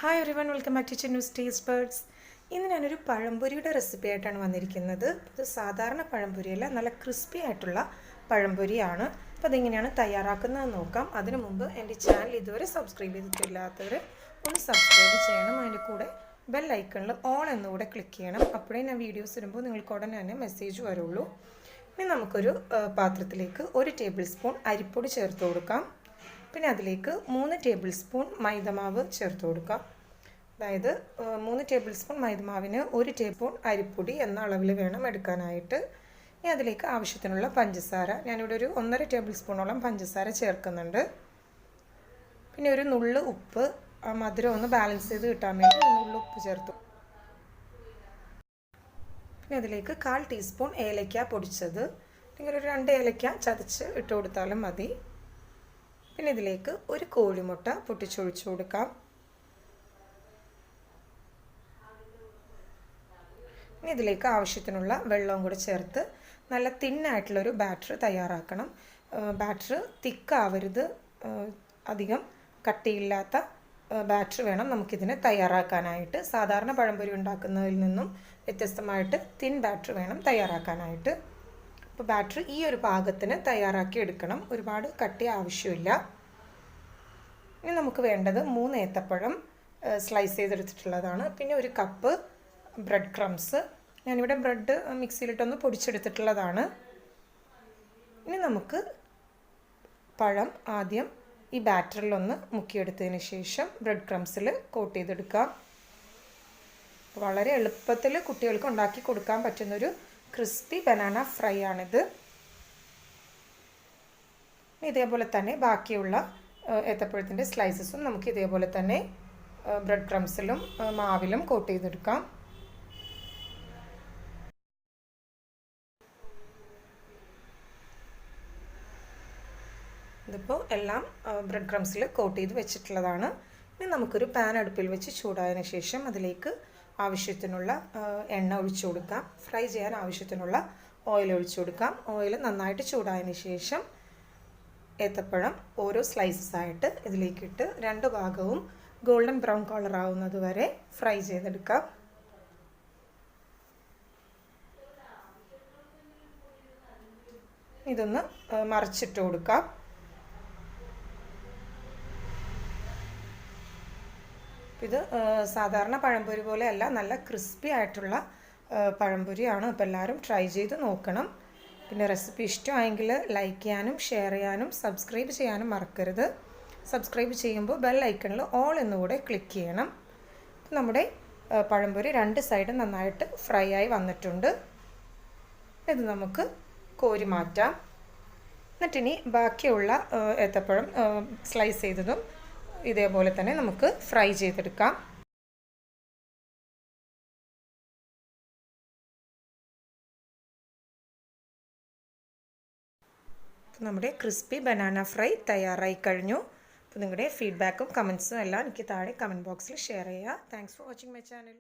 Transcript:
Hi everyone, welcome back to Chinnu's taste birds. ഇന്ന് ഞാനൊരു പഴംപൊരിയുടെ recipe ആയിട്ടാണ് വന്നിരിക്കുന്നത്. ഇത് സാധാരണ പഴംപൊരിയല്ല, നല്ല ക്രിസ്പി ആയിട്ടുള്ള പഴംപൊരിയാണ്. അപ്പോൾ അതെങ്ങനെയാണ് തയ്യാറാക്കുന്നതെന്ന് നോക്കാം. അതിനു മുമ്പ് എൻ്റെ ചാനൽ ഇതുവരെ സബ്സ്ക്രൈബ് ചെയ്തിട്ടില്ലാത്തവർ ഒന്ന് സബ്സ്ക്രൈബ് ചെയ്യണം. അതിൻ്റെ കൂടെ ബെൽ ഐക്കണിൽ ഓൾ എന്നുകൂടെ ക്ലിക്ക് ചെയ്യണം. അപ്പോഴേ ഞാൻ വീഡിയോസ് ഇടുമ്പോൾ നിങ്ങൾക്ക് ഉടനെ തന്നെ മെസ്സേജ് വരുള്ളൂ. ഇനി നമുക്കൊരു പാത്രത്തിലേക്ക് 1 ടേബിൾ സ്പൂൺ അരിപ്പൊടി ചേർത്ത് കൊടുക്കാം. പിന്നെ അതിലേക്ക് 3 ടേബിൾ സ്പൂൺ മൈദമാവ് ചേർത്ത് കൊടുക്കാം. അതായത് 3 ടേബിൾ സ്പൂൺ മൈദമാവിന് 1 ടേബിൾ സ്പൂൺ അരിപ്പൊടി എന്ന അളവിൽ വേണം എടുക്കാനായിട്ട്. ഇനി അതിലേക്ക് ആവശ്യത്തിനുള്ള പഞ്ചസാര, ഞാനിവിടെ ഒരു 1.5 ടേബിൾ സ്പൂണോളം പഞ്ചസാര ചേർക്കുന്നുണ്ട്. പിന്നെ ഒരു നുള്ള് ഉപ്പ്, മധുരം ഒന്ന് ബാലൻസ് ചെയ്ത് കിട്ടാൻ വേണ്ടി നുള്ള് ഉപ്പ് ചേർത്തു. പിന്നെ അതിലേക്ക് 1/4 ടീസ്പൂൺ ഏലക്ക പൊടിച്ചത്, അല്ലെങ്കിൽ ഒരു 2 ഏലക്ക ചതച്ച് ഇട്ട് കൊടുത്താലും മതി. പിന്നെ ഇതിലേക്ക് ഒരു കോഴിമുട്ട പൊട്ടിച്ചൊഴിച്ചു കൊടുക്കാം. ഇനി ഇതിലേക്ക് ആവശ്യത്തിനുള്ള വെള്ളവും കൂടി ചേർത്ത് നല്ല തിന്നായിട്ടുള്ളൊരു ബാറ്റർ തയ്യാറാക്കണം. ബാറ്റർ തിക്കാവരുത്, അധികം കട്ടിയില്ലാത്ത ബാറ്റർ വേണം നമുക്കിതിനെ തയ്യാറാക്കാനായിട്ട്. സാധാരണ പഴംപൊരി ഉണ്ടാക്കുന്നതിൽ നിന്നും വ്യത്യസ്തമായിട്ട് തിൻ ബാറ്റർ വേണം തയ്യാറാക്കാനായിട്ട്. അപ്പോൾ ബാറ്റർ ഈ ഒരു പാകത്തിന് തയ്യാറാക്കി എടുക്കണം, ഒരുപാട് കട്ടി ആവശ്യമില്ല. ഇനി നമുക്ക് വേണ്ടത് 3 ഏത്തപ്പഴം സ്ലൈസ് ചെയ്തെടുത്തിട്ടുള്ളതാണ്. പിന്നെ ഒരു കപ്പ് ബ്രെഡ് ക്രംസ്, ഞാനിവിടെ ബ്രെഡ് മിക്സിയിലിട്ടൊന്ന് പൊടിച്ചെടുത്തിട്ടുള്ളതാണ്. ഇനി നമുക്ക് പഴം ആദ്യം ഈ ബാറ്ററിലൊന്ന് മുക്കിയെടുത്തതിന് ശേഷം ബ്രെഡ് ക്രംസിൽ കോട്ട് ചെയ്തെടുക്കാം. വളരെ എളുപ്പത്തിൽ കുട്ടികൾക്ക് ഉണ്ടാക്കി കൊടുക്കാൻ പറ്റുന്നൊരു ക്രിസ്പി ബനാന ഫ്രൈ ആണിത്. ഇതേപോലെ തന്നെ ബാക്കിയുള്ള ഏത്തപ്പഴത്തിൻ്റെ സ്ലൈസസും നമുക്ക് ഇതേപോലെ തന്നെ ബ്രെഡ് ക്രംസിലും മാവിലും കോട്ട് ചെയ്തെടുക്കാം. ഇതിപ്പോൾ എല്ലാം ബ്രെഡ് ക്രംസിൽ കോട്ട് ചെയ്ത് വെച്ചിട്ടുള്ളതാണ്. ഇനി നമുക്കൊരു പാൻ അടുപ്പിൽ വെച്ച് ചൂടായതിനു ശേഷം അതിലേക്ക് ആവശ്യത്തിനുള്ള എണ്ണ ഒഴിച്ചു കൊടുക്കാം. ഫ്രൈ ചെയ്യാൻ ആവശ്യത്തിനുള്ള ഓയിൽ ഒഴിച്ചു കൊടുക്കാം. ഓയിൽ നന്നായിട്ട് ചൂടായതിനു ശേഷം ഏത്തപ്പഴം ഓരോ സ്ലൈസസ് ആയിട്ട് ഇതിലേക്കിട്ട് 2 ഭാഗവും ഗോൾഡൻ ബ്രൗൺ കളർ ആവുന്നത് വരെ ഫ്രൈ ചെയ്തെടുക്കാം. ഇതൊന്ന് മറിച്ചിട്ട് കൊടുക്കാം. ഇത് സാധാരണ പഴംപൊരി പോലെയല്ല, നല്ല ക്രിസ്പി ആയിട്ടുള്ള പഴംപൊരിയാണ്. അപ്പോൾ എല്ലാവരും ട്രൈ ചെയ്ത് നോക്കണം. പിന്നെ റെസിപ്പി ഇഷ്ടമായെങ്കിൽ ലൈക്ക് ചെയ്യാനും ഷെയർ ചെയ്യാനും സബ്സ്ക്രൈബ് ചെയ്യാനും മറക്കരുത്. സബ്സ്ക്രൈബ് ചെയ്യുമ്പോൾ ബെൽ ഐക്കണിൽ ഓൾ എന്നുകൂടെ ക്ലിക്ക് ചെയ്യണം. നമ്മുടെ പഴംപൊരി 2 സൈഡും നന്നായിട്ട് ഫ്രൈ ആയി വന്നിട്ടുണ്ട്. ഇത് നമുക്ക് കോരി മാറ്റാം. എന്നിട്ടിനി ബാക്കിയുള്ള ഏത്തപ്പഴം സ്ലൈസ് ചെയ്തതും ഇതേപോലെ തന്നെ നമുക്ക് ഫ്രൈ ചെയ്തെടുക്കാം. നമ്മുടെ ക്രിസ്പി ബനാന ഫ്രൈ തയ്യാറായി കഴിഞ്ഞു. അപ്പോൾ നിങ്ങളുടെ ഫീഡ്ബാക്കും കമൻസും എല്ലാം എനിക്ക് താഴെ കമൻറ്റ് ബോക്സിൽ ഷെയർ ചെയ്യുക. Thanks for watching my channel.